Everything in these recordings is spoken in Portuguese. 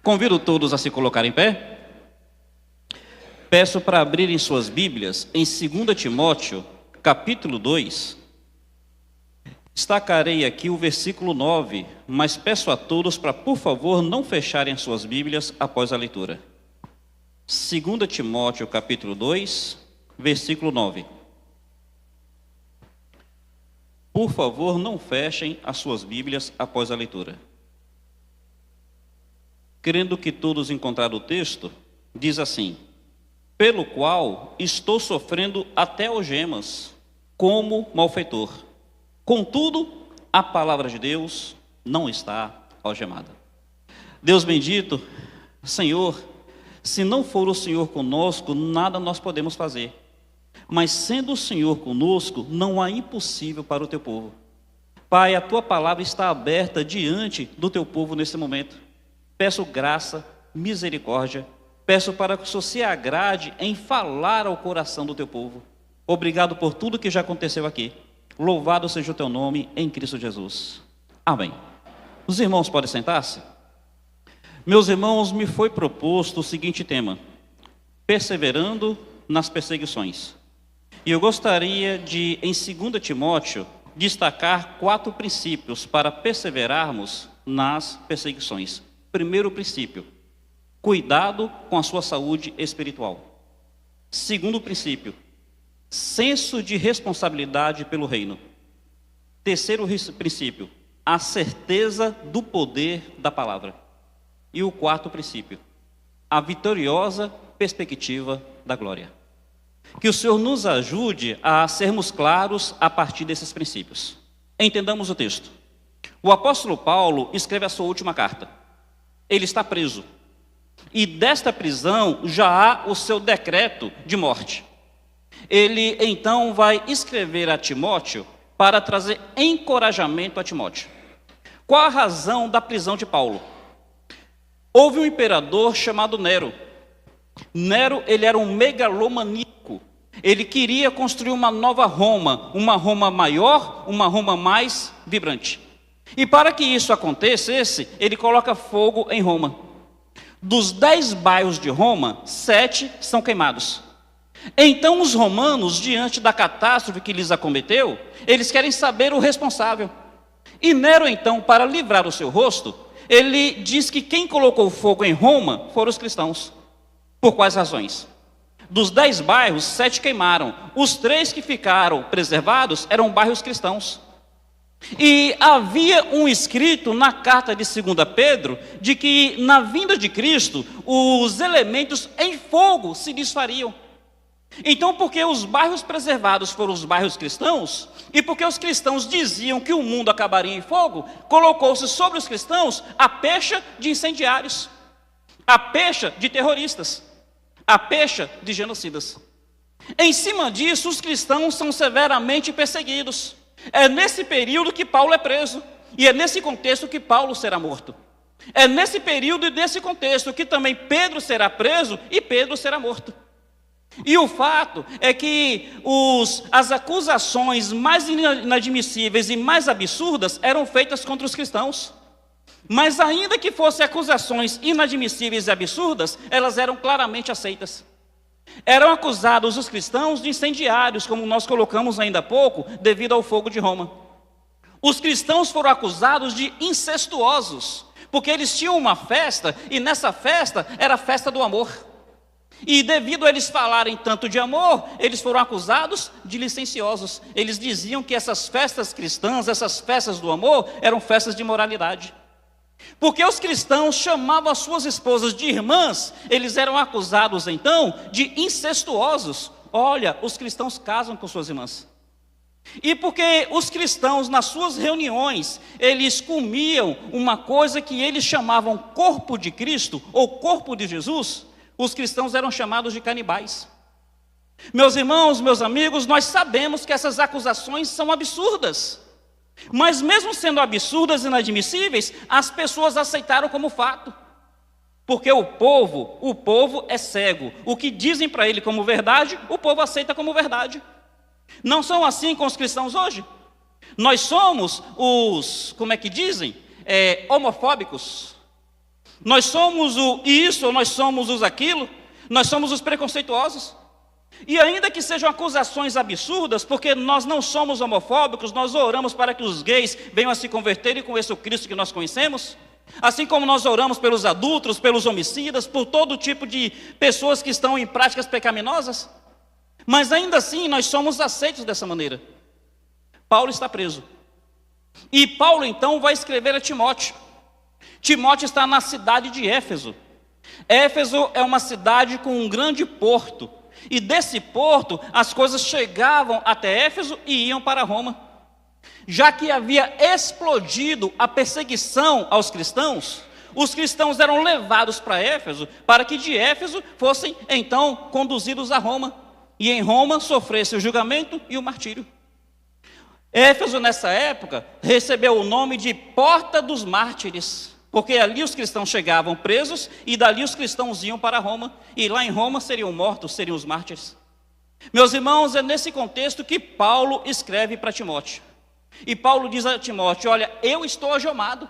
Convido todos a se colocarem em pé. Peço para abrirem suas Bíblias em 2 Timóteo, capítulo 2. Destacarei aqui o versículo 9, mas peço a todos para, por favor, não fecharem suas Bíblias após a leitura. 2 Timóteo, capítulo 2, versículo 9. Por favor, não fechem as suas Bíblias após a leitura. Crendo que todos encontraram o texto, diz assim: pelo qual estou sofrendo até algemas, como malfeitor. Contudo, a palavra de Deus não está algemada. Deus bendito, Senhor, se não for o Senhor conosco, nada nós podemos fazer. Mas sendo o Senhor conosco, não há impossível para o teu povo. Pai, a tua palavra está aberta diante do teu povo nesse momento. Peço graça, misericórdia, peço para que o Senhor se agrade em falar ao coração do teu povo. Obrigado por tudo que já aconteceu aqui. Louvado seja o teu nome em Cristo Jesus. Amém. Os irmãos podem sentar-se? Meus irmãos, me foi proposto o seguinte tema: perseverando nas perseguições. E eu gostaria de, em 2 Timóteo, destacar 4 princípios para perseverarmos nas perseguições. Primeiro princípio: cuidado com a sua saúde espiritual. Segundo princípio: senso de responsabilidade pelo reino. Terceiro princípio: a certeza do poder da palavra. E o quarto princípio: a vitoriosa perspectiva da glória. Que o Senhor nos ajude a sermos claros a partir desses princípios. Entendamos o texto. O apóstolo Paulo escreve a sua última carta. Ele está preso. E desta prisão já há o seu decreto de morte. Ele então vai escrever a Timóteo para trazer encorajamento a Timóteo. Qual a razão da prisão de Paulo? Houve um imperador chamado Nero. Nero, ele era um megalomaníaco. Ele queria construir uma nova Roma, uma Roma maior, uma Roma mais vibrante. E para que isso acontecesse, ele coloca fogo em Roma. Dos 10 bairros de Roma, 7 são queimados. Então os romanos, diante da catástrofe que lhes acometeu, eles querem saber o responsável. E Nero então, para livrar o seu rosto, ele diz que quem colocou fogo em Roma foram os cristãos. Por quais razões? Dos 10 bairros, 7 queimaram. Os 3 que ficaram preservados eram bairros cristãos. E havia um escrito na carta de 2 Pedro, de que na vinda de Cristo, os elementos em fogo se desfariam. Então, porque os bairros preservados foram os bairros cristãos, e porque os cristãos diziam que o mundo acabaria em fogo, colocou-se sobre os cristãos a pecha de incendiários, a pecha de terroristas, a pecha de genocidas. Em cima disso, os cristãos são severamente perseguidos. É nesse período que Paulo é preso, e é nesse contexto que Paulo será morto. É nesse período e nesse contexto que também Pedro será preso e Pedro será morto. E o fato é que as acusações mais inadmissíveis e mais absurdas eram feitas contra os cristãos. Mas ainda que fossem acusações inadmissíveis e absurdas, elas eram claramente aceitas. Eram acusados os cristãos de incendiários, como nós colocamos ainda há pouco, devido ao fogo de Roma. Os cristãos foram acusados de incestuosos, porque eles tinham uma festa, e nessa festa era a festa do amor. E devido a eles falarem tanto de amor, eles foram acusados de licenciosos. Eles diziam que essas festas cristãs, essas festas do amor, eram festas de imoralidade. Porque os cristãos chamavam as suas esposas de irmãs, eles eram acusados então de incestuosos. Olha, os cristãos casam com suas irmãs. E porque os cristãos nas suas reuniões, eles comiam uma coisa que eles chamavam corpo de Cristo, ou corpo de Jesus, os cristãos eram chamados de canibais. Meus irmãos, meus amigos, nós sabemos que essas acusações são absurdas. Mas mesmo sendo absurdas e inadmissíveis, as pessoas aceitaram como fato. Porque o povo é cego. O que dizem para ele como verdade, o povo aceita como verdade. Não são assim com os cristãos hoje? Nós somos os, homofóbicos. Nós somos o isso, ou nós somos os aquilo, nós somos os preconceituosos. E ainda que sejam acusações absurdas, porque nós não somos homofóbicos, nós oramos para que os gays venham a se converter e conheçam o Cristo que nós conhecemos. Assim como nós oramos pelos adúlteros, pelos homicidas, por todo tipo de pessoas que estão em práticas pecaminosas. Mas ainda assim nós somos aceitos dessa maneira. Paulo está preso. E Paulo então vai escrever a Timóteo. Timóteo está na cidade de Éfeso. Éfeso é uma cidade com um grande porto. E desse porto as coisas chegavam até Éfeso e iam para Roma. Já que havia explodido a perseguição aos cristãos, os cristãos eram levados para Éfeso, para que de Éfeso fossem então conduzidos a Roma. E em Roma sofresse o julgamento e o martírio. Éfeso nessa época recebeu o nome de Porta dos Mártires, porque ali os cristãos chegavam presos e dali os cristãos iam para Roma. E lá em Roma seriam mortos, seriam os mártires. Meus irmãos, é nesse contexto que Paulo escreve para Timóteo. E Paulo diz a Timóteo: olha, eu estou algemado,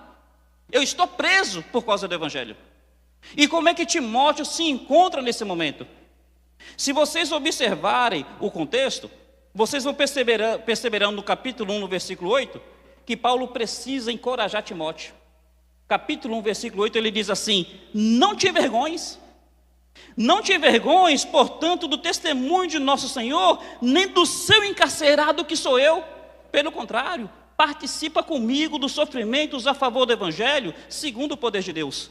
eu estou preso por causa do Evangelho. E como é que Timóteo se encontra nesse momento? Se vocês observarem o contexto, vocês vão perceberão no capítulo 1, no versículo 8, que Paulo precisa encorajar Timóteo. Capítulo 1, versículo 8, ele diz assim: não te envergonhes, portanto, do testemunho de nosso Senhor, nem do seu encarcerado que sou eu. Pelo contrário, participa comigo dos sofrimentos a favor do Evangelho, segundo o poder de Deus.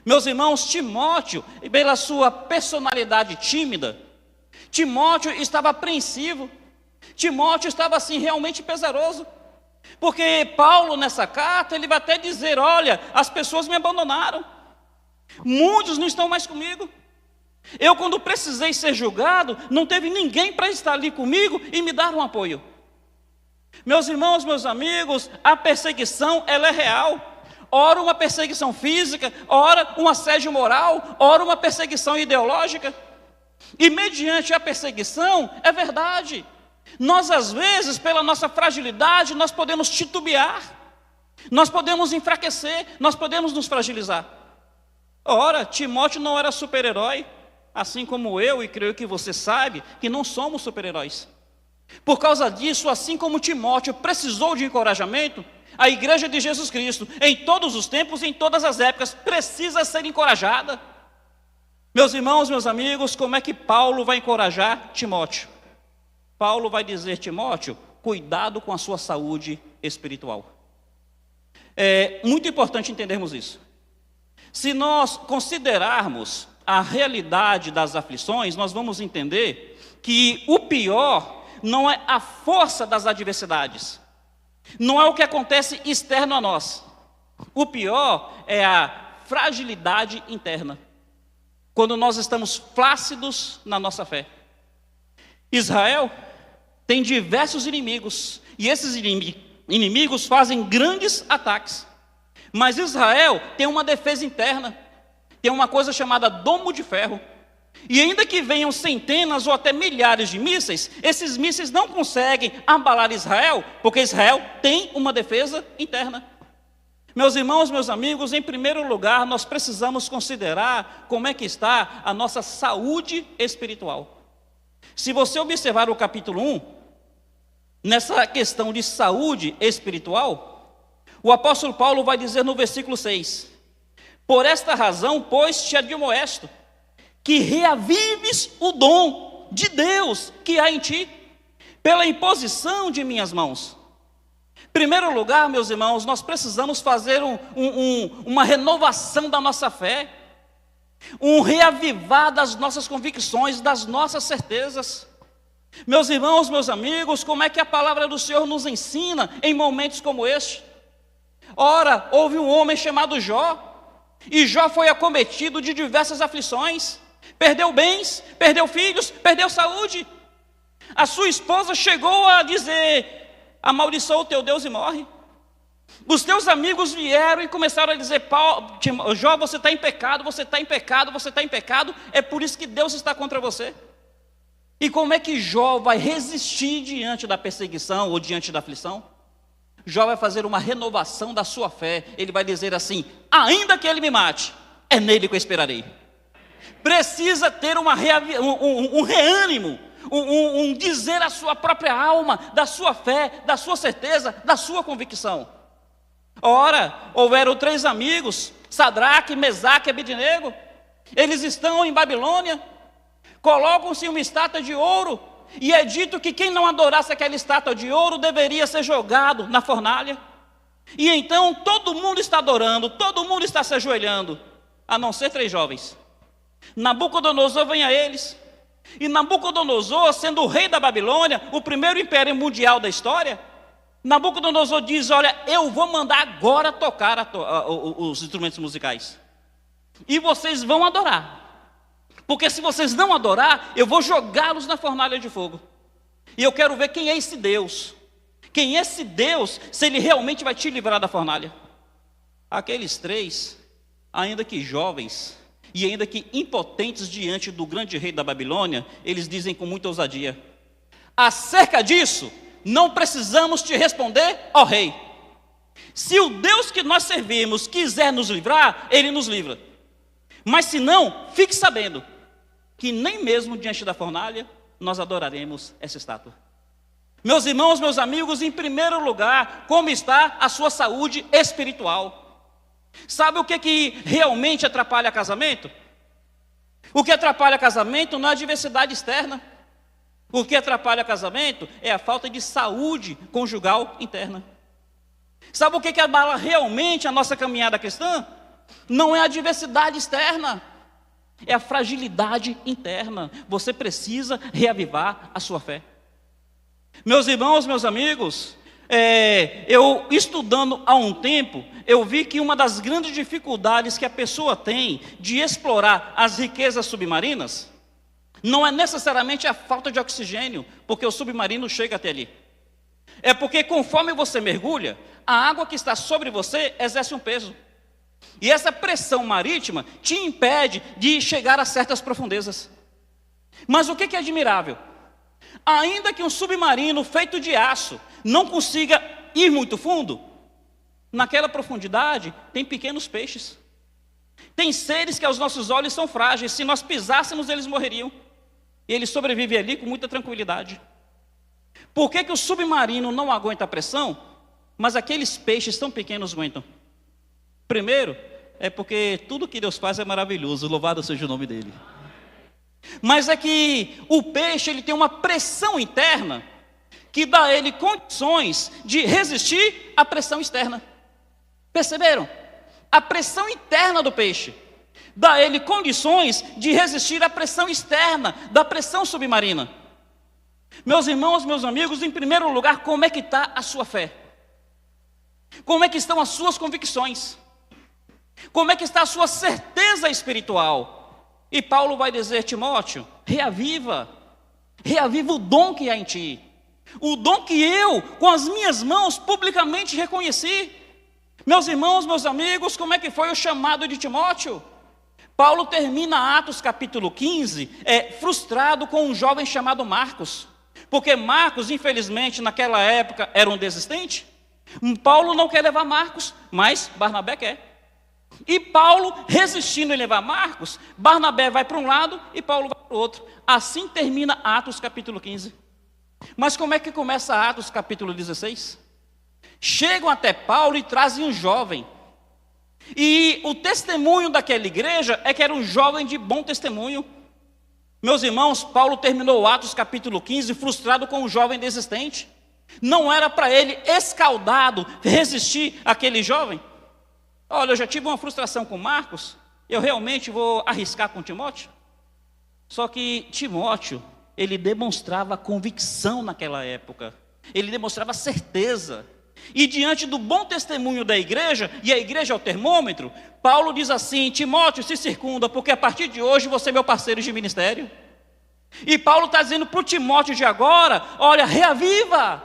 Meus irmãos, Timóteo, pela sua personalidade tímida, Timóteo estava apreensivo, Timóteo estava assim realmente pesaroso. Porque Paulo nessa carta, ele vai até dizer: olha, as pessoas me abandonaram, muitos não estão mais comigo. Eu, quando precisei ser julgado, não teve ninguém para estar ali comigo e me dar um apoio. Meus irmãos, meus amigos, a perseguição, ela é real. Ora uma perseguição física, ora um assédio moral, ora uma perseguição ideológica. E mediante a perseguição, é verdade, nós às vezes, pela nossa fragilidade, nós podemos titubear, nós podemos enfraquecer, nós podemos nos fragilizar. Ora, Timóteo não era super-herói, assim como eu, e creio que você sabe, que não somos super-heróis. Por causa disso, assim como Timóteo precisou de encorajamento, a igreja de Jesus Cristo, em todos os tempos e em todas as épocas, precisa ser encorajada. Meus irmãos, meus amigos, como é que Paulo vai encorajar Timóteo? Paulo vai dizer: Timóteo, cuidado com a sua saúde espiritual. É muito importante entendermos isso. Se nós considerarmos a realidade das aflições, nós vamos entender que o pior não é a força das adversidades, não é o que acontece externo a nós. O pior é a fragilidade interna, quando nós estamos flácidos na nossa fé. Israel tem diversos inimigos, e esses inimigos fazem grandes ataques. Mas Israel tem uma defesa interna, tem uma coisa chamada domo de ferro. E ainda que venham centenas ou até milhares de mísseis, esses mísseis não conseguem abalar Israel, porque Israel tem uma defesa interna. Meus irmãos, meus amigos, em primeiro lugar, nós precisamos considerar como é que está a nossa saúde espiritual. Se você observar o capítulo 1, nessa questão de saúde espiritual, o apóstolo Paulo vai dizer no versículo 6: por esta razão, pois, te admoesto, que reavives o dom de Deus que há em ti, pela imposição de minhas mãos. Em primeiro lugar, meus irmãos, nós precisamos fazer uma renovação da nossa fé, um reavivar das nossas convicções, das nossas certezas. Meus irmãos, meus amigos, como é que a palavra do Senhor nos ensina em momentos como este? Ora, houve um homem chamado Jó, e Jó foi acometido de diversas aflições, perdeu bens, perdeu filhos, perdeu saúde. A sua esposa chegou a dizer: amaldiçoa o teu Deus e morre. Os teus amigos vieram e começaram a dizer: Jó, você está em pecado, você está em pecado, você está em pecado, é por isso que Deus está contra você. E como é que Jó vai resistir diante da perseguição ou diante da aflição? Jó vai fazer uma renovação da sua fé. Ele vai dizer assim: ainda que ele me mate, é nele que eu esperarei. Precisa ter um reânimo, dizer à sua própria alma, da sua fé, da sua certeza, da sua convicção. Ora, houveram 3 amigos, Sadraque, Mesaque e Abednego. Eles estão em Babilônia, colocam-se uma estátua de ouro, e é dito que quem não adorasse aquela estátua de ouro deveria ser jogado na fornalha. E então todo mundo está adorando, todo mundo está se ajoelhando, a não ser 3 jovens. Nabucodonosor vem a eles, e Nabucodonosor, sendo o rei da Babilônia, o primeiro império mundial da história, Nabucodonosor diz: olha, eu vou mandar agora tocar os instrumentos musicais, e vocês vão adorar. Porque se vocês não adorar, eu vou jogá-los na fornalha de fogo. E eu quero ver quem é esse Deus. Quem é esse Deus, se ele realmente vai te livrar da fornalha. Aqueles 3, ainda que jovens, e ainda que impotentes diante do grande rei da Babilônia, eles dizem com muita ousadia: acerca disso, não precisamos te responder, ó rei. Se o Deus que nós servimos quiser nos livrar, ele nos livra. Mas se não, fique sabendo que nem mesmo diante da fornalha nós adoraremos essa estátua. Meus irmãos, meus amigos, em primeiro lugar, como está a sua saúde espiritual? Sabe o que realmente atrapalha casamento? O que atrapalha casamento não é a diversidade externa. O que atrapalha casamento é a falta de saúde conjugal interna. Sabe o que abala realmente a nossa caminhada cristã? Não é a diversidade externa, é a fragilidade interna. Você precisa reavivar a sua fé. Meus irmãos, meus amigos, eu estudando há um tempo, eu vi que uma das grandes dificuldades que a pessoa tem de explorar as riquezas submarinas não é necessariamente a falta de oxigênio, porque o submarino chega até ali. É porque conforme você mergulha, a água que está sobre você exerce um peso. E essa pressão marítima te impede de chegar a certas profundezas. Mas o que é admirável? Ainda que um submarino feito de aço não consiga ir muito fundo, naquela profundidade tem pequenos peixes. Tem seres que aos nossos olhos são frágeis, se nós pisássemos eles morreriam. E eles sobrevivem ali com muita tranquilidade. Por que o submarino não aguenta a pressão, mas aqueles peixes tão pequenos aguentam? Primeiro, é porque tudo que Deus faz é maravilhoso, louvado seja o nome dele. Mas é que o peixe ele tem uma pressão interna que dá a ele condições de resistir à pressão externa. Perceberam? A pressão interna do peixe dá a ele condições de resistir à pressão externa, da pressão submarina. Meus irmãos, meus amigos, em primeiro lugar, como é que está a sua fé? Como é que estão as suas convicções? Como é que está a sua certeza espiritual? E Paulo vai dizer: Timóteo, reaviva o dom que há em ti, o dom que eu, com as minhas mãos, publicamente reconheci. Meus irmãos, meus amigos, como é que foi o chamado de Timóteo? Paulo termina Atos capítulo 15, frustrado com um jovem chamado Marcos, porque Marcos, infelizmente, naquela época, era um desistente. Paulo não quer levar Marcos, mas Barnabé quer. E Paulo, resistindo em levar Marcos, Barnabé vai para um lado e Paulo vai para o outro. Assim termina Atos capítulo 15. Mas como é que começa Atos capítulo 16? Chegam até Paulo e trazem um jovem. E o testemunho daquela igreja é que era um jovem de bom testemunho. Meus irmãos, Paulo terminou Atos capítulo 15 frustrado com um jovem desistente. Não era para ele, escaldado, resistir àquele jovem? Olha, eu já tive uma frustração com Marcos, eu realmente vou arriscar com Timóteo? Só que Timóteo, ele demonstrava convicção naquela época, ele demonstrava certeza. E diante do bom testemunho da igreja, e a igreja é o termômetro, Paulo diz assim: Timóteo, se circunda, porque a partir de hoje você é meu parceiro de ministério. E Paulo está dizendo para o Timóteo de agora: olha, reaviva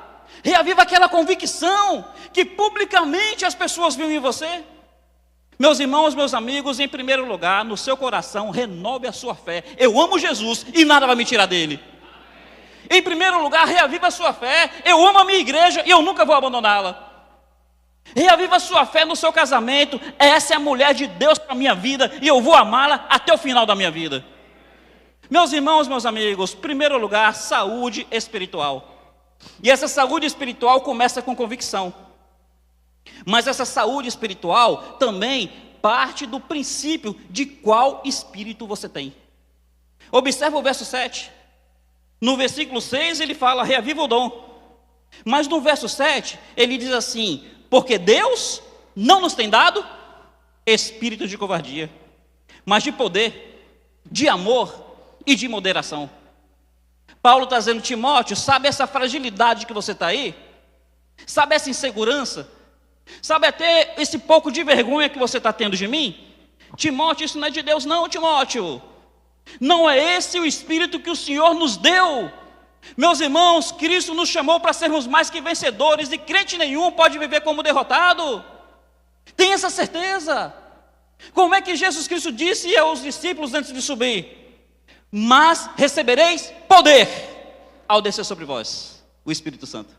aquela convicção que publicamente as pessoas viram em você. Meus irmãos, meus amigos, em primeiro lugar, no seu coração, renove a sua fé. Eu amo Jesus e nada vai me tirar dele. Em primeiro lugar, reaviva a sua fé. Eu amo a minha igreja e eu nunca vou abandoná-la. Reaviva a sua fé no seu casamento. Essa é a mulher de Deus para a minha vida e eu vou amá-la até o final da minha vida. Meus irmãos, meus amigos, em primeiro lugar, saúde espiritual. E essa saúde espiritual começa com convicção. Mas essa saúde espiritual também parte do princípio de qual espírito você tem. Observa o verso 7. No versículo 6 ele fala, reaviva o dom. Mas no verso 7 ele diz assim, porque Deus não nos tem dado espírito de covardia, mas de poder, de amor e de moderação. Paulo está dizendo, Timóteo, sabe essa fragilidade que você está aí? Sabe essa insegurança? Sabe até esse pouco de vergonha que você está tendo de mim? Timóteo, isso não é de Deus não, Timóteo. Não é esse o espírito que o Senhor nos deu. Meus irmãos, Cristo nos chamou para sermos mais que vencedores, e crente nenhum pode viver como derrotado. Tenha essa certeza. Como é que Jesus Cristo disse aos discípulos antes de subir? Mas recebereis poder ao descer sobre vós o Espírito Santo.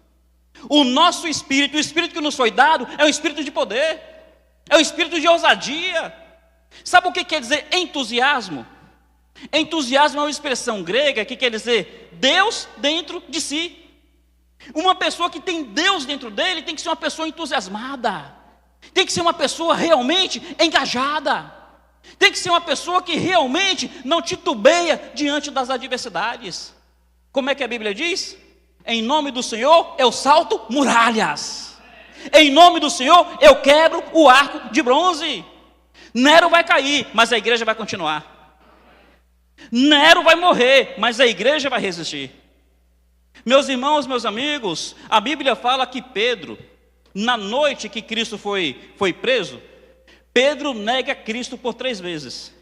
O nosso espírito, o espírito que nos foi dado, é um espírito de poder, é um espírito de ousadia. Sabe o que quer dizer entusiasmo? Entusiasmo é uma expressão grega que quer dizer Deus dentro de si. Uma pessoa que tem Deus dentro dele tem que ser uma pessoa entusiasmada, tem que ser uma pessoa realmente engajada, tem que ser uma pessoa que realmente não titubeia diante das adversidades. Como é que a Bíblia diz? Em nome do Senhor eu salto muralhas, em nome do Senhor eu quebro o arco de bronze. Nero vai cair, mas a igreja vai continuar. Nero vai morrer, mas a igreja vai resistir. Meus irmãos, meus amigos, a Bíblia fala que Pedro, na noite que Cristo foi preso, Pedro nega Cristo por 3 vezes.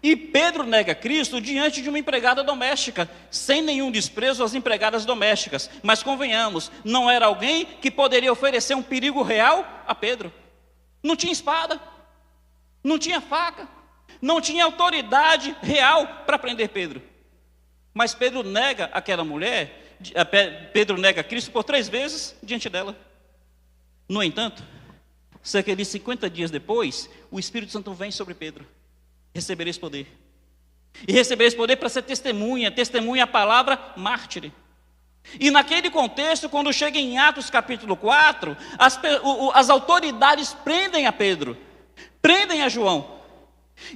E Pedro nega Cristo diante de uma empregada doméstica, sem nenhum desprezo às empregadas domésticas. Mas convenhamos, não era alguém que poderia oferecer um perigo real a Pedro. Não tinha espada, não tinha faca, não tinha autoridade real para prender Pedro. Mas Pedro nega aquela mulher, Pedro nega Cristo por 3 vezes diante dela. No entanto, cerca de 50 dias depois, o Espírito Santo vem sobre Pedro. Recebereis poder. E recebereis poder para ser testemunha a palavra mártire. E naquele contexto, quando chega em Atos capítulo 4, as autoridades prendem a Pedro, prendem a João.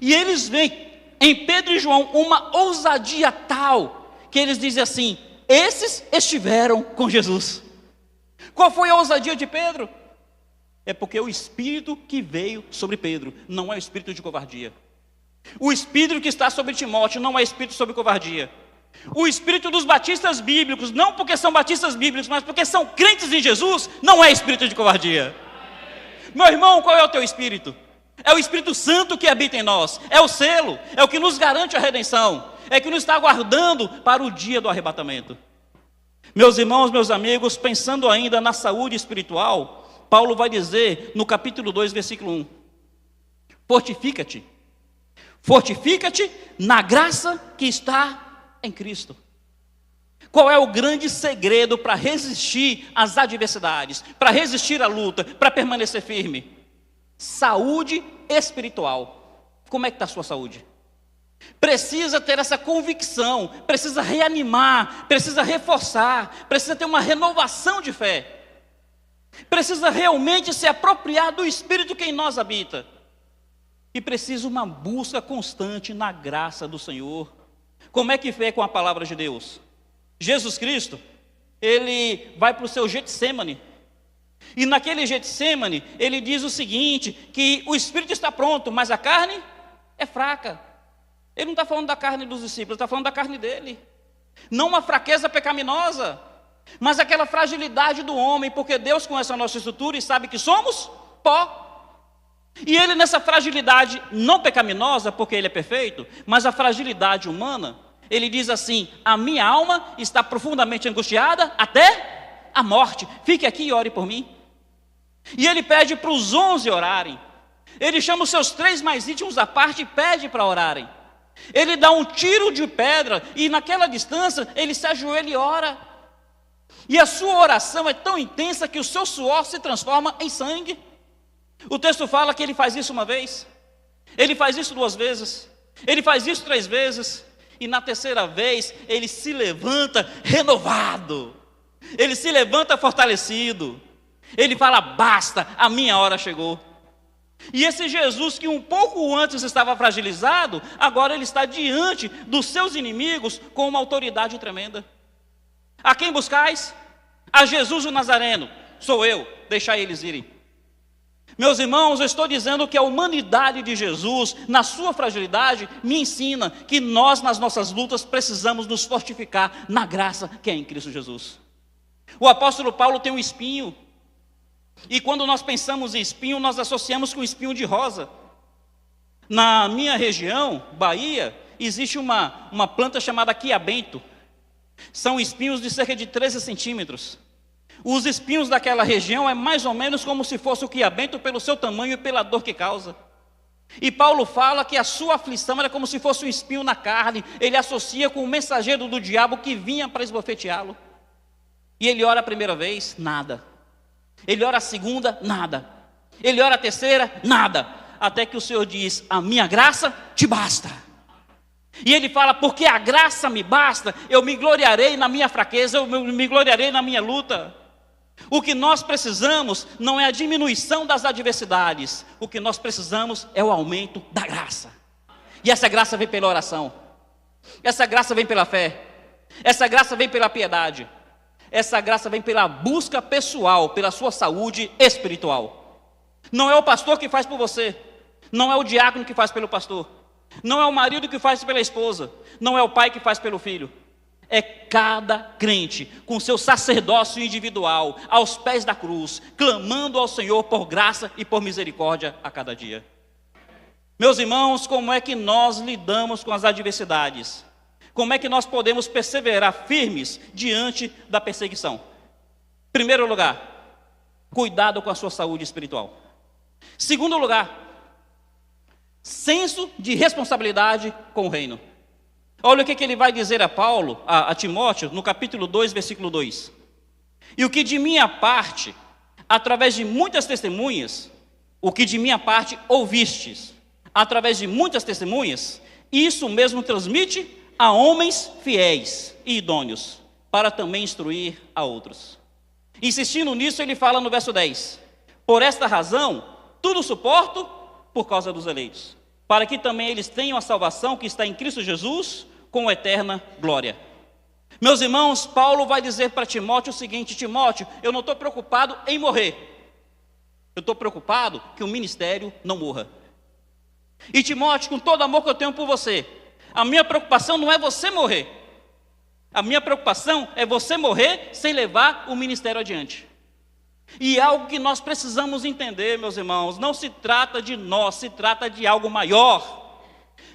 E eles veem em Pedro e João uma ousadia tal, que eles dizem assim, esses estiveram com Jesus. Qual foi a ousadia de Pedro? É porque o Espírito que veio sobre Pedro não é o espírito de covardia. O Espírito que está sobre Timóteo não é espírito sobre covardia. O Espírito dos batistas bíblicos, não porque são batistas bíblicos, mas porque são crentes em Jesus, não é espírito de covardia. Meu irmão, qual é o teu espírito? É o Espírito Santo que habita em nós, é o selo, é o que nos garante a redenção, é o que nos está aguardando para o dia do arrebatamento. Meus irmãos, meus amigos, pensando ainda na saúde espiritual, Paulo vai dizer no capítulo 2, versículo 1, fortifica-te na graça que está em Cristo. Qual é o grande segredo para resistir às adversidades, para resistir à luta, para permanecer firme? Saúde espiritual. Como é que está a sua saúde? Precisa ter essa convicção, precisa reanimar, precisa reforçar, precisa ter uma renovação de fé, precisa realmente se apropriar do Espírito que em nós habita, e precisa uma busca constante na graça do Senhor. Como é que é com a palavra de Deus? Jesus Cristo, ele vai para o seu Getsêmani, e naquele Getsêmani, ele diz o seguinte, que o Espírito está pronto, mas a carne é fraca. Ele não está falando da carne dos discípulos, está falando da carne dele. Não uma fraqueza pecaminosa, mas aquela fragilidade do homem, porque Deus conhece a nossa estrutura e sabe que somos pó. E ele nessa fragilidade não pecaminosa, porque ele é perfeito, mas a fragilidade humana, ele diz assim, a minha alma está profundamente angustiada até a morte. Fique aqui e ore por mim. E ele pede para os 11 orarem. Ele chama os seus 3 mais íntimos à parte e pede para orarem. Ele dá um tiro de pedra e naquela distância ele se ajoelha e ora. E a sua oração é tão intensa que o seu suor se transforma em sangue. O texto fala que ele faz isso uma vez, ele faz isso 2 vezes, ele faz isso 3 vezes, e na terceira vez ele se levanta renovado, ele se levanta fortalecido, ele fala: basta, a minha hora chegou. E esse Jesus que um pouco antes estava fragilizado, agora ele está diante dos seus inimigos com uma autoridade tremenda. A quem buscais? A Jesus o Nazareno. Sou eu, deixai eles irem. Meus irmãos, eu estou dizendo que a humanidade de Jesus, na sua fragilidade, me ensina que nós, nas nossas lutas, precisamos nos fortificar na graça que é em Cristo Jesus. O apóstolo Paulo tem um espinho, e quando nós pensamos em espinho, nós associamos com espinho de rosa. Na minha região, Bahia, existe uma planta chamada quiabento. São espinhos de cerca de 13 centímetros. Os espinhos daquela região é mais ou menos como se fosse o quiabento pelo seu tamanho e pela dor que causa. E Paulo fala que a sua aflição era como se fosse um espinho na carne. Ele associa com o mensageiro do diabo que vinha para esbofeteá-lo. E ele ora a primeira vez, nada. Ele ora a segunda, nada. Ele ora a terceira, nada. Até que o Senhor diz: a minha graça te basta. E ele fala: porque a graça me basta, eu me gloriarei na minha fraqueza, eu me gloriarei na minha luta. O que nós precisamos não é a diminuição das adversidades, o que nós precisamos é o aumento da graça. E essa graça vem pela oração, essa graça vem pela fé, essa graça vem pela piedade, essa graça vem pela busca pessoal, pela sua saúde espiritual. Não é o pastor que faz por você, não é o diácono que faz pelo pastor, não é o marido que faz pela esposa, não é o pai que faz pelo filho. É cada crente com seu sacerdócio individual, aos pés da cruz, clamando ao Senhor por graça e por misericórdia a cada dia. Meus irmãos, como é que nós lidamos com as adversidades? Como é que nós podemos perseverar firmes diante da perseguição? Primeiro lugar, cuidado com a sua saúde espiritual. Segundo lugar, senso de responsabilidade com o reino. Olha o que ele vai dizer a Paulo, a Timóteo, no capítulo 2, versículo 2. E o que de minha parte, através de muitas testemunhas, o que de minha parte ouvistes, através de muitas testemunhas, isso mesmo transmite a homens fiéis e idôneos, para também instruir a outros. Insistindo nisso, ele fala no verso 10. Por esta razão, tudo suporto por causa dos eleitos, para que também eles tenham a salvação que está em Cristo Jesus, com eterna glória. Meus irmãos, Paulo vai dizer para Timóteo o seguinte: Timóteo, eu não estou preocupado em morrer, eu estou preocupado que o ministério não morra. E Timóteo, com todo o amor que eu tenho por você, a minha preocupação não é você morrer, a minha preocupação é você morrer sem levar o ministério adiante. E algo que nós precisamos entender, meus irmãos, não se trata de nós, se trata de algo maior.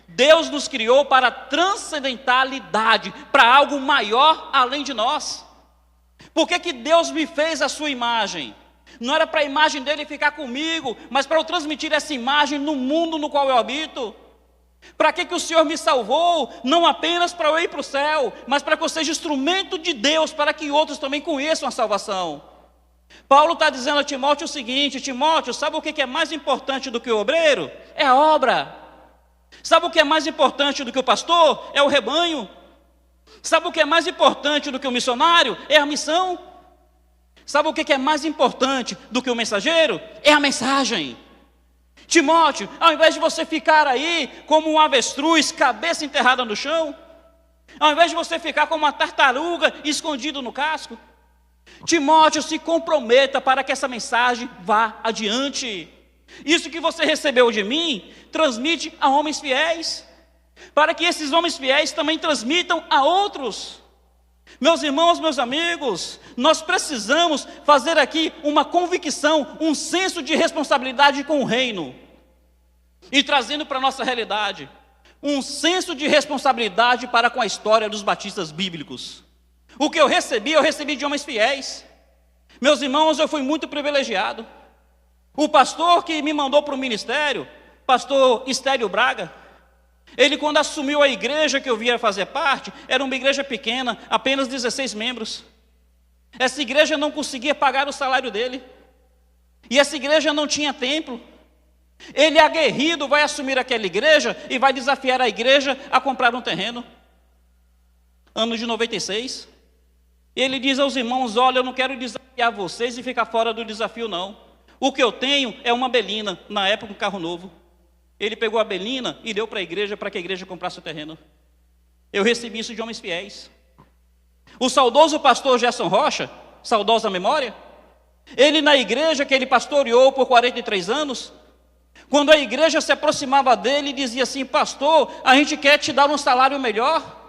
Deus nos criou para transcendentalidade, para algo maior além de nós. Por que Deus me fez a sua imagem? Não era para a imagem dele ficar comigo, mas para eu transmitir essa imagem no mundo no qual eu habito. Para que o Senhor me salvou? Não apenas para eu ir para o céu, mas para que eu seja instrumento de Deus, para que outros também conheçam a salvação. Paulo está dizendo a Timóteo o seguinte: Timóteo, sabe o que é mais importante do que o obreiro? É a obra. Sabe o que é mais importante do que o pastor? É o rebanho. Sabe o que é mais importante do que o missionário? É a missão. Sabe o que é mais importante do que o mensageiro? É a mensagem. Timóteo, ao invés de você ficar aí como um avestruz, cabeça enterrada no chão, ao invés de você ficar como uma tartaruga escondido no casco, Timóteo, se comprometa para que essa mensagem vá adiante. Isso que você recebeu de mim, transmite a homens fiéis, para que esses homens fiéis também transmitam a outros. Meus irmãos, meus amigos, nós precisamos fazer aqui uma convicção, um senso de responsabilidade com o reino, e trazendo para a nossa realidade, um senso de responsabilidade para com a história dos batistas bíblicos. O que eu recebi de homens fiéis. Meus irmãos, eu fui muito privilegiado. O pastor que me mandou para o ministério, pastor Estélio Braga, ele, quando assumiu a igreja que eu via fazer parte, era uma igreja pequena, apenas 16 membros. Essa igreja não conseguia pagar o salário dele. E essa igreja não tinha templo. Ele, aguerrido, vai assumir aquela igreja e vai desafiar a igreja a comprar um terreno. Ano de 96. Ele diz aos irmãos: olha, eu não quero desafiar vocês e ficar fora do desafio, não. O que eu tenho é uma Belina, na época um carro novo. Ele pegou a Belina e deu para a igreja, para que a igreja comprasse o terreno. Eu recebi isso de homens fiéis. O saudoso pastor Gerson Rocha, saudosa memória, ele na igreja que ele pastoreou por 43 anos, quando a igreja se aproximava dele, dizia assim: pastor, a gente quer te dar um salário melhor.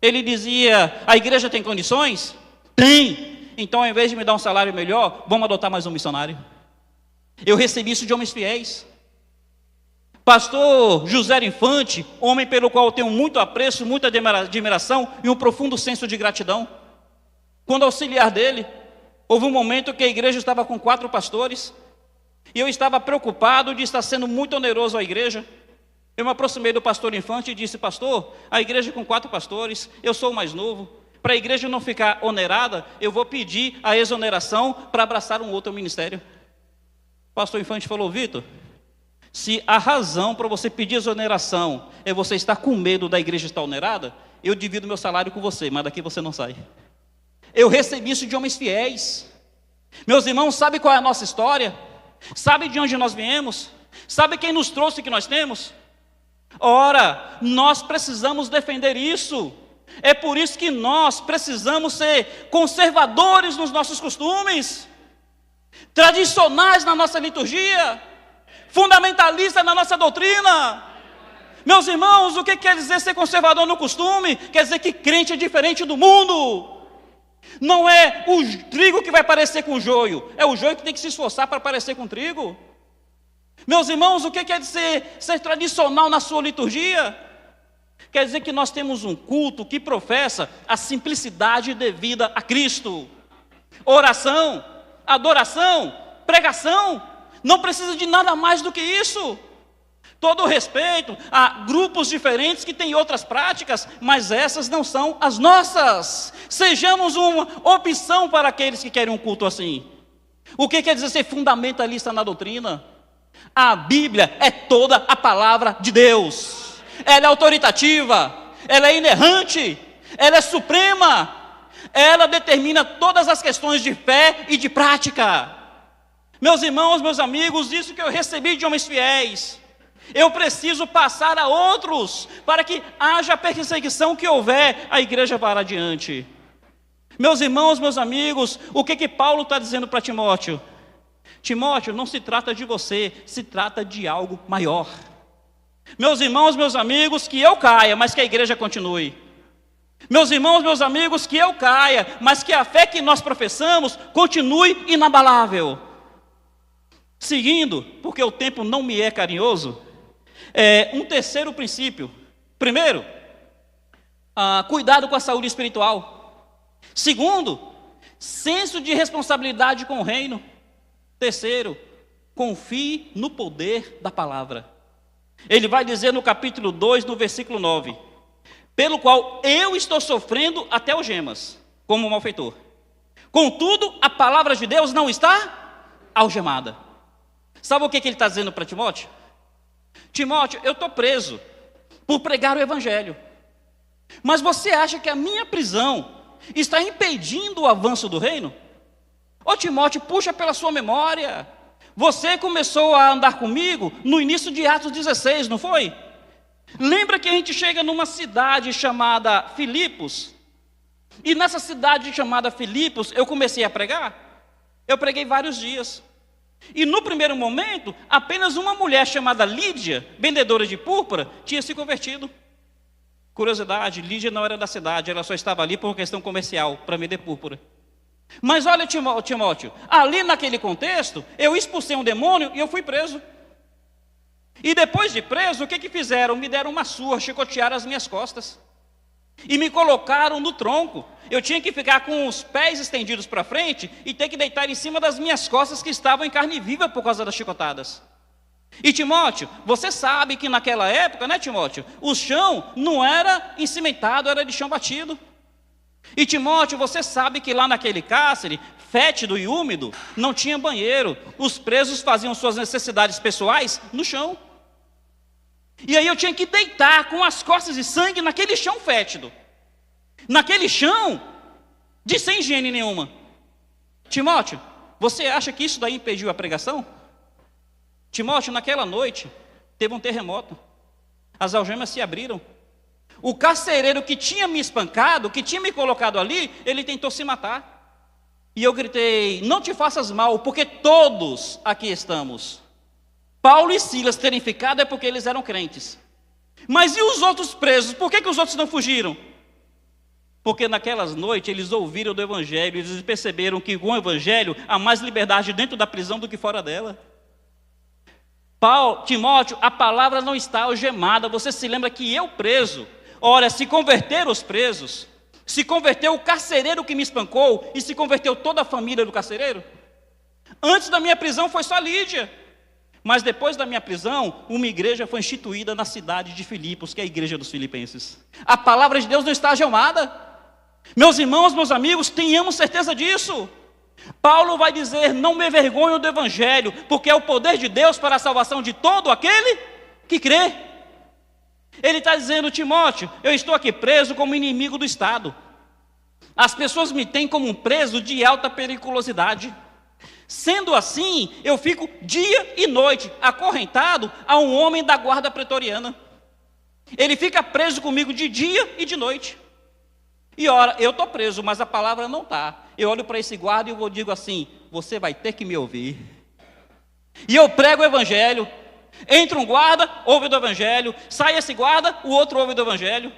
Ele dizia: a igreja tem condições? Tem. Então, ao invés de me dar um salário melhor, vamos adotar mais um missionário. Eu recebi isso de homens fiéis. Pastor José Infante, homem pelo qual eu tenho muito apreço, muita admiração e um profundo senso de gratidão. Quando auxiliar dele, houve um momento que a igreja estava com 4 pastores, e eu estava preocupado de estar sendo muito oneroso à igreja. Eu me aproximei do pastor Infante e disse: pastor, a igreja com 4 pastores, eu sou o mais novo, para a igreja não ficar onerada, eu vou pedir a exoneração para abraçar um outro ministério. O pastor Infante falou: Vitor, se a razão para você pedir exoneração é você estar com medo da igreja estar onerada, eu divido meu salário com você, mas daqui você não sai. Eu recebi isso de homens fiéis. Meus irmãos, sabe qual é a nossa história? Sabe de onde nós viemos? Sabe quem nos trouxe o que nós temos? Ora, nós precisamos defender isso. É por isso que nós precisamos ser conservadores nos nossos costumes, tradicionais na nossa liturgia, fundamentalistas na nossa doutrina. Meus irmãos, o que quer dizer ser conservador no costume? Quer dizer que crente é diferente do mundo. Não é o trigo que vai parecer com o joio, é o joio que tem que se esforçar para parecer com o trigo. Meus irmãos, o que quer dizer ser tradicional na sua liturgia? Quer dizer que nós temos um culto que professa a simplicidade devida a Cristo. Oração, adoração, pregação, não precisa de nada mais do que isso. Todo respeito a grupos diferentes que têm outras práticas, mas essas não são as nossas. Sejamos uma opção para aqueles que querem um culto assim. O que quer dizer ser fundamentalista na doutrina? A Bíblia é toda a palavra de Deus. Ela é autoritativa, ela é inerrante, ela é suprema. Ela determina todas as questões de fé e de prática. Meus irmãos, meus amigos, isso que eu recebi de homens fiéis, eu preciso passar a outros, para que haja a perseguição que houver, a igreja vá adiante. Meus irmãos, meus amigos, o que Paulo está dizendo para Timóteo? Timóteo, não se trata de você, se trata de algo maior. Meus irmãos, meus amigos, que eu caia, mas que a igreja continue. Meus irmãos, meus amigos, que eu caia, mas que a fé que nós professamos continue inabalável. Seguindo, porque o tempo não me é carinhoso, um terceiro princípio. Primeiro, cuidado com a saúde espiritual. Segundo, senso de responsabilidade com o reino. Terceiro, confie no poder da palavra. Ele vai dizer no capítulo 2, no versículo 9: pelo qual eu estou sofrendo até algemas, como malfeitor. Contudo, a palavra de Deus não está algemada. Sabe o que ele está dizendo para Timóteo? Timóteo, eu estou preso por pregar o evangelho. Mas você acha que a minha prisão está impedindo o avanço do reino? Ô Timóteo, puxa pela sua memória. Você começou a andar comigo no início de Atos 16, não foi? Lembra que a gente chega numa cidade chamada Filipos? E nessa cidade chamada Filipos, eu comecei a pregar. Eu preguei vários dias. E no primeiro momento, apenas uma mulher chamada Lídia, vendedora de púrpura, tinha se convertido. Curiosidade, Lídia não era da cidade, ela só estava ali por uma questão comercial, para vender púrpura. Mas olha, Timóteo, ali naquele contexto, eu expulsei um demônio e eu fui preso. E depois de preso, o que fizeram? Me deram uma surra, chicotearam as minhas costas. E me colocaram no tronco. Eu tinha que ficar com os pés estendidos para frente e ter que deitar em cima das minhas costas que estavam em carne viva por causa das chicotadas. E Timóteo, você sabe que naquela época, né Timóteo, o chão não era encimentado, era de chão batido. E Timóteo, você sabe que lá naquele cárcere, fétido e úmido, não tinha banheiro. Os presos faziam suas necessidades pessoais no chão. E aí eu tinha que deitar com as costas de sangue naquele chão fétido. Naquele chão, sem higiene nenhuma. Timóteo, você acha que isso daí impediu a pregação? Timóteo, naquela noite, teve um terremoto. As algemas se abriram. O carcereiro que tinha me espancado, que tinha me colocado ali, ele tentou se matar. E eu gritei, não te faças mal, porque todos aqui estamos. Paulo e Silas terem ficado é porque eles eram crentes. Mas e os outros presos? Por que os outros não fugiram? Porque naquelas noites eles ouviram do Evangelho, eles perceberam que com o Evangelho há mais liberdade dentro da prisão do que fora dela. Timóteo, a palavra não está algemada. Você se lembra que eu preso, ora, se converteram os presos, se converteu o carcereiro que me espancou e se converteu toda a família do carcereiro. Antes da minha prisão foi só Lídia. Mas depois da minha prisão, uma igreja foi instituída na cidade de Filipos, que é a igreja dos filipenses. A palavra de Deus não está algemada. Meus irmãos, meus amigos, tenhamos certeza disso. Paulo vai dizer, não me envergonho do evangelho, porque é o poder de Deus para a salvação de todo aquele que crê. Ele está dizendo, Timóteo, eu estou aqui preso como inimigo do Estado. As pessoas me têm como um preso de alta periculosidade. Sendo assim, eu fico dia e noite acorrentado a um homem da guarda pretoriana. Ele fica preso comigo de dia e de noite. E ora, eu estou preso, mas a palavra não está. Eu olho para esse guarda e eu digo assim, você vai ter que me ouvir. E eu prego o evangelho. Entra um guarda, ouve do evangelho. Sai esse guarda, o outro ouve do evangelho.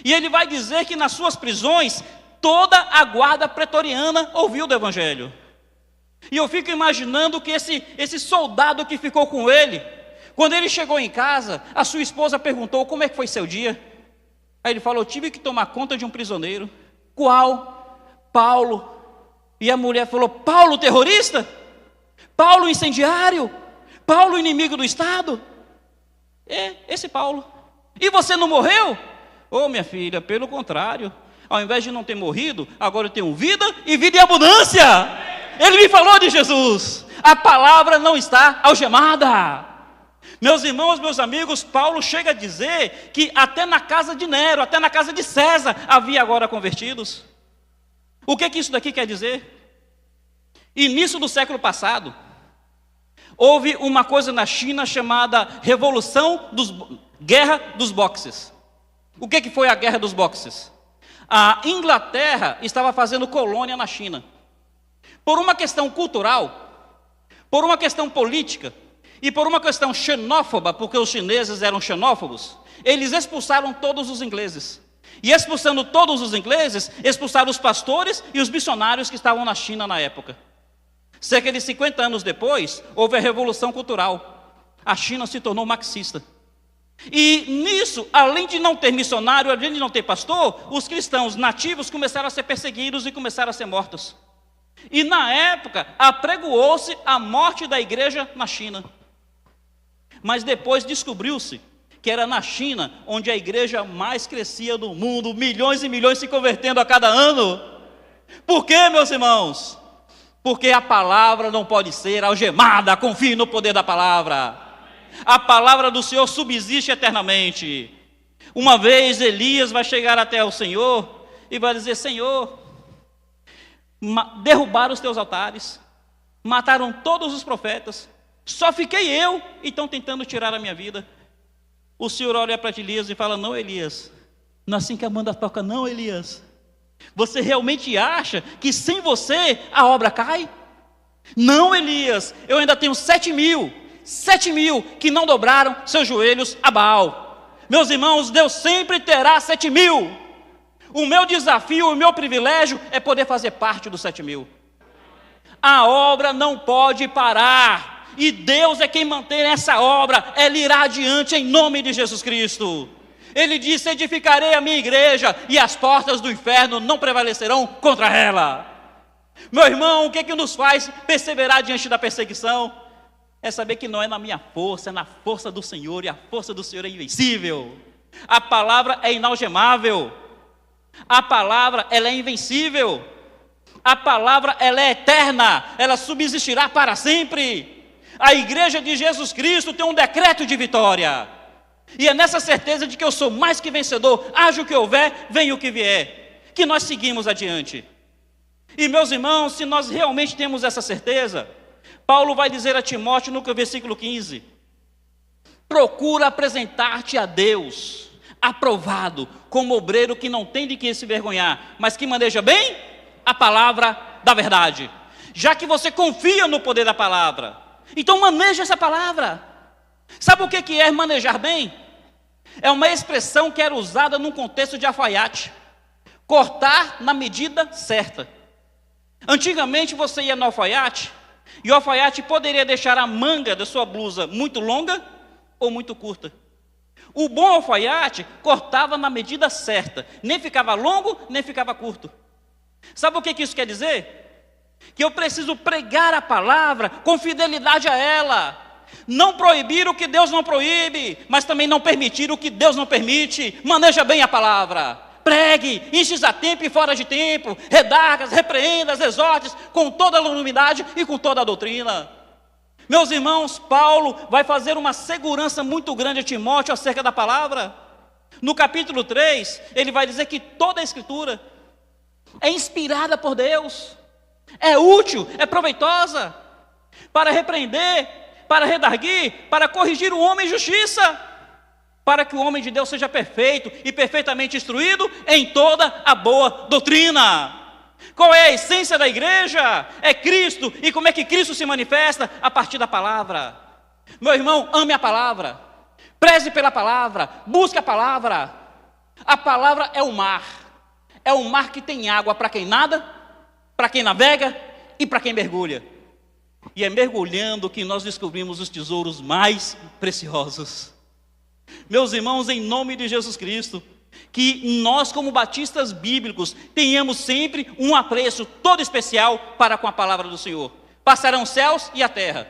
E ele vai dizer que nas suas prisões, toda a guarda pretoriana ouviu do evangelho. E eu fico imaginando que esse soldado que ficou com ele, quando ele chegou em casa, a sua esposa perguntou, como é que foi seu dia? Aí ele falou, tive que tomar conta de um prisioneiro. Qual? Paulo. E a mulher falou, Paulo terrorista? Paulo incendiário? Paulo inimigo do Estado? É, esse Paulo. E você não morreu? Oh, minha filha, pelo contrário. Ao invés de não ter morrido, agora eu tenho vida e vida em abundância. Ele me falou de Jesus. A palavra não está algemada. Meus irmãos, meus amigos, Paulo chega a dizer que até na casa de Nero, até na casa de César, havia agora convertidos. O que isso daqui quer dizer? Início do século passado, houve uma coisa na China chamada Guerra dos Boxes. O que foi a Guerra dos Boxes? A Inglaterra estava fazendo colônia na China. Por uma questão cultural, por uma questão política e por uma questão xenófoba, porque os chineses eram xenófobos, eles expulsaram todos os ingleses. E expulsando todos os ingleses, expulsaram os pastores e os missionários que estavam na China na época. Cerca de 50 anos depois, houve a Revolução Cultural. A China se tornou marxista. E nisso, além de não ter missionário, além de não ter pastor, os cristãos nativos começaram a ser perseguidos e começaram a ser mortos. E na época, apregoou-se a morte da igreja na China. Mas depois descobriu-se que era na China onde a igreja mais crescia do mundo, milhões e milhões se convertendo a cada ano. Por quê, meus irmãos? Porque a palavra não pode ser algemada, confie no poder da palavra. A palavra do Senhor subsiste eternamente. Uma vez Elias vai chegar até o Senhor e vai dizer, Senhor, derrubaram os teus altares, mataram todos os profetas, só fiquei eu e estão tentando tirar a minha vida. O Senhor olha para Elias e fala, não, Elias, não é assim que a banda toca, não, Elias. Você realmente acha que sem você a obra cai? Não, Elias, eu ainda tenho 7 mil que não dobraram seus joelhos a Baal. Meus irmãos, Deus sempre terá 7 mil. O meu desafio, o meu privilégio é poder fazer parte dos 7 mil. A obra não pode parar. E Deus é quem mantém essa obra. Ela irá adiante em nome de Jesus Cristo. Ele disse, edificarei a minha igreja e as portas do inferno não prevalecerão contra ela. Meu irmão, o que nos faz perseverar diante da perseguição? É saber que não é na minha força, é na força do Senhor. E a força do Senhor é invencível. A palavra é inalgemável. A palavra, ela é invencível. A palavra, ela é eterna. Ela subsistirá para sempre. A igreja de Jesus Cristo tem um decreto de vitória. E é nessa certeza de que eu sou mais que vencedor, haja o que houver, venha o que vier, que nós seguimos adiante. E meus irmãos, se nós realmente temos essa certeza, Paulo vai dizer a Timóteo no versículo 15: procura apresentar-te a Deus, aprovado, como obreiro que não tem de que se vergonhar, mas que maneja bem a palavra da verdade. Já que você confia no poder da palavra, então maneja essa palavra. Sabe o que é manejar bem? É uma expressão que era usada num contexto de alfaiate. Cortar na medida certa. Antigamente você ia no alfaiate, e o alfaiate poderia deixar a manga da sua blusa muito longa ou muito curta. O bom alfaiate cortava na medida certa. Nem ficava longo, nem ficava curto. Sabe o que isso quer dizer? Que eu preciso pregar a palavra com fidelidade a ela. Não proibir o que Deus não proíbe, mas também não permitir o que Deus não permite. Maneja bem a palavra. Pregue, enches a tempo e fora de tempo, redargas, repreendas, exortes, com toda a lumidade e com toda a doutrina. Meus irmãos, Paulo vai fazer uma segurança muito grande a Timóteo acerca da palavra. No capítulo 3, ele vai dizer que toda a Escritura é inspirada por Deus, é útil, é proveitosa, para repreender, para redarguir, para corrigir o homem em justiça, para que o homem de Deus seja perfeito e perfeitamente instruído em toda a boa doutrina. Qual é a essência da igreja? É Cristo. E como é que Cristo se manifesta? A partir da palavra. Meu irmão, ame a palavra, preze pela palavra, busque a palavra. A palavra é o mar. É um mar que tem água para quem nada, para quem navega e para quem mergulha. E é mergulhando que nós descobrimos os tesouros mais preciosos. Meus irmãos, em nome de Jesus Cristo, que nós como batistas bíblicos tenhamos sempre um apreço todo especial para com a palavra do Senhor. Passarão os céus e a terra,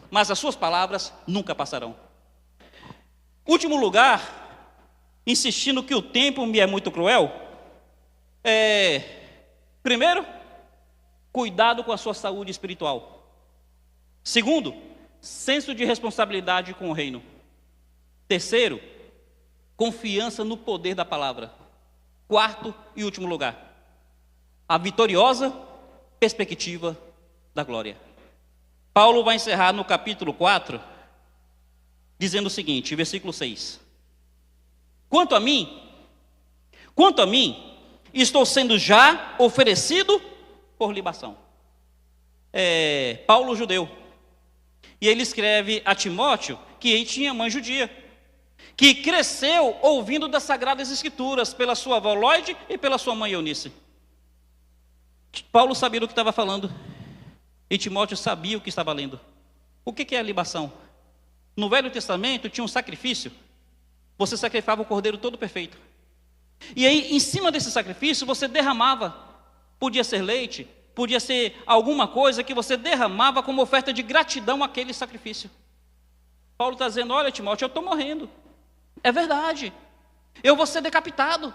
mas as suas palavras nunca passarão. Último lugar, insistindo que o tempo me é muito cruel, primeiro, cuidado com a sua saúde espiritual. Segundo, senso de responsabilidade com o reino. Terceiro, confiança no poder da palavra. Quarto e último lugar, a vitoriosa perspectiva da glória. Paulo vai encerrar no capítulo 4, dizendo o seguinte, versículo 6. Quanto a mim, estou sendo já oferecido por libação. Paulo judeu. E ele escreve a Timóteo que ele tinha mãe judia, que cresceu ouvindo das Sagradas Escrituras pela sua avó Lóide e pela sua mãe Eunice. Paulo sabia do que estava falando, e Timóteo sabia o que estava lendo. O que é a libação? No Velho Testamento tinha um sacrifício. Você sacrificava o cordeiro todo perfeito. E aí, em cima desse sacrifício, você derramava. Podia ser leite, podia ser alguma coisa que você derramava como oferta de gratidão àquele sacrifício. Paulo está dizendo, olha Timóteo, eu estou morrendo. É verdade. Eu vou ser decapitado.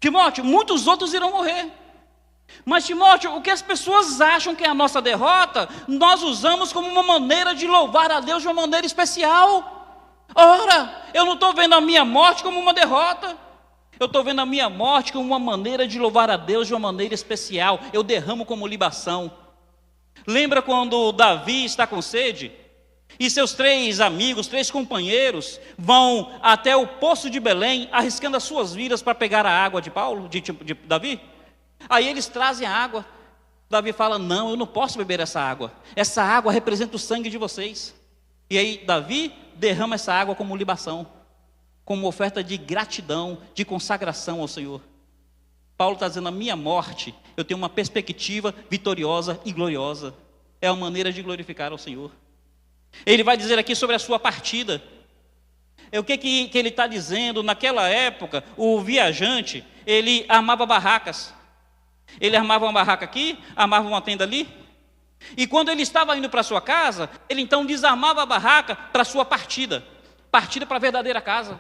Timóteo, muitos outros irão morrer. Mas Timóteo, o que as pessoas acham que é a nossa derrota, nós usamos como uma maneira de louvar a Deus de uma maneira especial. Ora, eu não estou vendo a minha morte como uma derrota. Eu estou vendo a minha morte como uma maneira de louvar a Deus de uma maneira especial. Eu derramo como libação. Lembra quando Davi está com sede? E seus 3 amigos, 3 companheiros, vão até o poço de Belém, arriscando as suas vidas para pegar a água de Davi? Aí eles trazem a água. Davi fala, não, eu não posso beber essa água. Essa água representa o sangue de vocês. E aí Davi derrama essa água como libação, como oferta de gratidão, de consagração ao Senhor. Paulo está dizendo, a minha morte, eu tenho uma perspectiva vitoriosa e gloriosa. É a maneira de glorificar ao Senhor. Ele vai dizer aqui sobre a sua partida. O que ele está dizendo? Naquela época, o viajante, ele armava barracas. Ele armava uma barraca aqui, armava uma tenda ali. E quando ele estava indo para a sua casa, ele então desarmava a barraca para a sua partida. Partida para a verdadeira casa.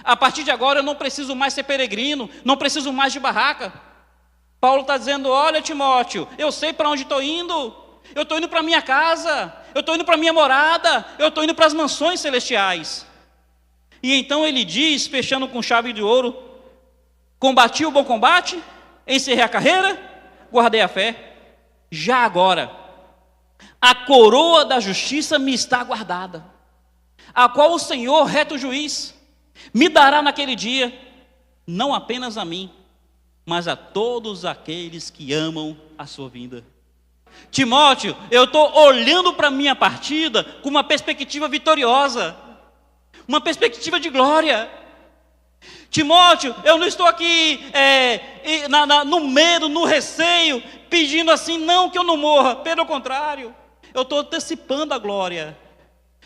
A partir de agora eu não preciso mais ser peregrino, não preciso mais de barraca. Paulo está dizendo: olha, Timóteo, eu sei para onde estou indo. Eu estou indo para a minha casa, eu estou indo para a minha morada, eu estou indo para as mansões celestiais. E então ele diz, fechando com chave de ouro: combati o bom combate, encerrei a carreira, guardei a fé. Já agora, a coroa da justiça me está guardada, a qual o Senhor, reto juiz, me dará naquele dia, não apenas a mim, mas a todos aqueles que amam a sua vinda. Timóteo, eu estou olhando para a minha partida com uma perspectiva vitoriosa, uma perspectiva de glória. Timóteo, eu não estou aqui no medo, no receio, pedindo assim, não que eu não morra. Pelo contrário, eu estou antecipando a glória.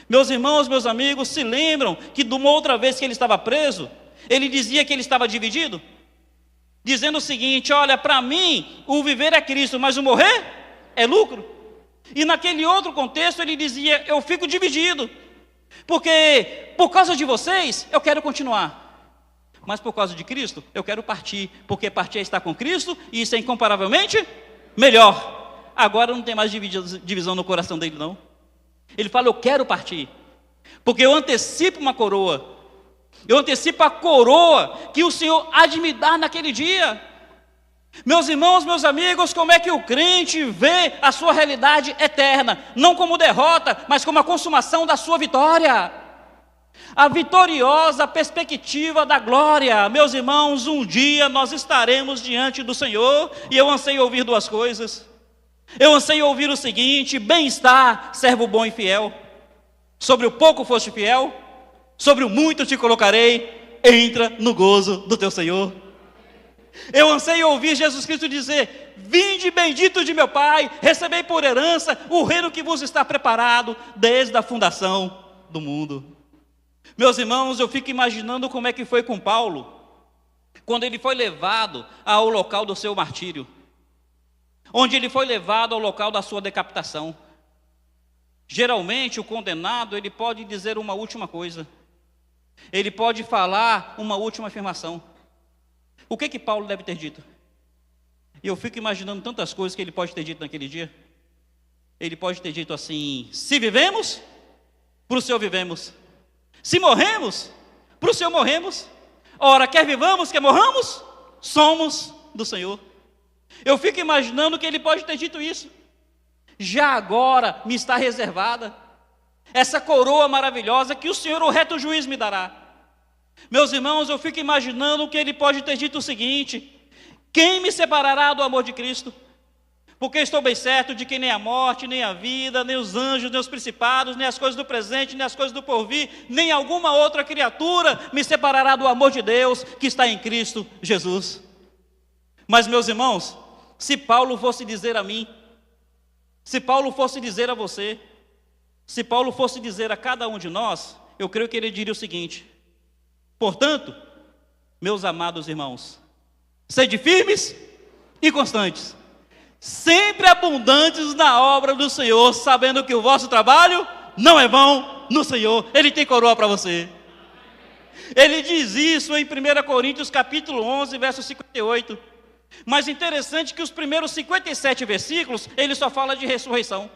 Meus irmãos, meus amigos, se lembram que de uma outra vez que ele estava preso, ele dizia que ele estava dividido? Dizendo o seguinte: olha, para mim o viver é Cristo, mas o morrer é lucro. E naquele outro contexto ele dizia: eu fico dividido, porque por causa de vocês eu quero continuar, mas por causa de Cristo eu quero partir, porque partir é estar com Cristo, e isso é incomparavelmente melhor. Agora não tem mais divisão no coração dele, não. Ele fala: eu quero partir, porque eu antecipo uma coroa, eu antecipo a coroa que o Senhor há de me dar naquele dia. Meus irmãos, meus amigos, como é que o crente vê a sua realidade eterna? Não como derrota, mas como a consumação da sua vitória. A vitoriosa perspectiva da glória. Meus irmãos, um dia nós estaremos diante do Senhor, e eu anseio ouvir duas coisas. Eu anseio ouvir o seguinte: bem-estar, servo bom e fiel. Sobre o pouco foste fiel, sobre o muito te colocarei, entra no gozo do teu Senhor. Eu anseio ouvir Jesus Cristo dizer: vinde bendito de meu Pai, recebei por herança o reino que vos está preparado desde a fundação do mundo. Meus irmãos, eu fico imaginando como é que foi com Paulo, quando ele foi levado ao local do seu martírio, onde ele foi levado ao local da sua decapitação. Geralmente o condenado, ele pode dizer uma última coisa, ele pode falar uma última afirmação. O que Paulo deve ter dito? E eu fico imaginando tantas coisas que ele pode ter dito naquele dia. Ele pode ter dito assim: se vivemos, para o Senhor vivemos. Se morremos, para o Senhor morremos. Ora, quer vivamos, quer morramos, somos do Senhor. Eu fico imaginando que ele pode ter dito isso. Já agora me está reservada essa coroa maravilhosa que o Senhor, o reto juiz, me dará. Meus irmãos, eu fico imaginando que ele pode ter dito o seguinte: quem me separará do amor de Cristo? Porque estou bem certo de que nem a morte, nem a vida, nem os anjos, nem os principados, nem as coisas do presente, nem as coisas do porvir, nem alguma outra criatura me separará do amor de Deus que está em Cristo Jesus. Mas, meus irmãos, se Paulo fosse dizer a mim, se Paulo fosse dizer a você, se Paulo fosse dizer a cada um de nós, eu creio que ele diria o seguinte: portanto, meus amados irmãos, sede firmes e constantes, sempre abundantes na obra do Senhor, sabendo que o vosso trabalho não é vão no Senhor. Ele tem coroa para você. Ele diz isso em 1 Coríntios capítulo 11, verso 58. Mas interessante que os primeiros 57 versículos, ele só fala de ressurreição.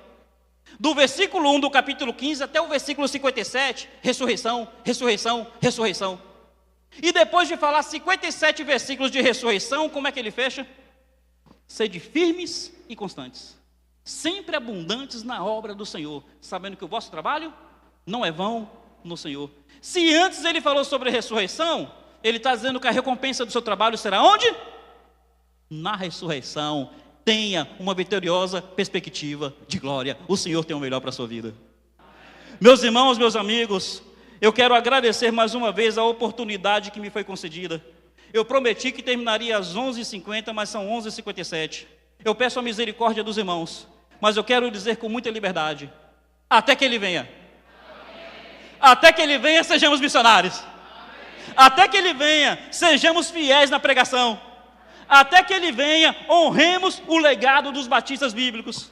Do versículo 1 do capítulo 15 até o versículo 57, ressurreição, ressurreição, ressurreição. E depois de falar 57 versículos de ressurreição, como é que ele fecha? Sede firmes e constantes, sempre abundantes na obra do Senhor, sabendo que o vosso trabalho não é vão no Senhor. Se antes ele falou sobre ressurreição, ele está dizendo que a recompensa do seu trabalho será onde? Na ressurreição. Tenha uma vitoriosa perspectiva de glória. O Senhor tem o melhor para a sua vida. Meus irmãos, meus amigos, eu quero agradecer mais uma vez a oportunidade que me foi concedida. Eu prometi que terminaria às 11h50, mas são 11h57. Eu peço a misericórdia dos irmãos, mas eu quero dizer com muita liberdade: até que Ele venha. Até que Ele venha, sejamos missionários. Até que Ele venha, sejamos fiéis na pregação. Até que Ele venha, honremos o legado dos batistas bíblicos.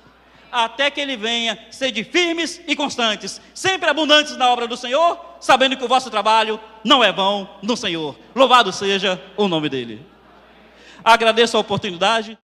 até que ele venha, sede firmes e constantes, sempre abundantes na obra do Senhor, sabendo que o vosso trabalho não é vão no Senhor. Louvado seja o nome dele. Agradeço a oportunidade.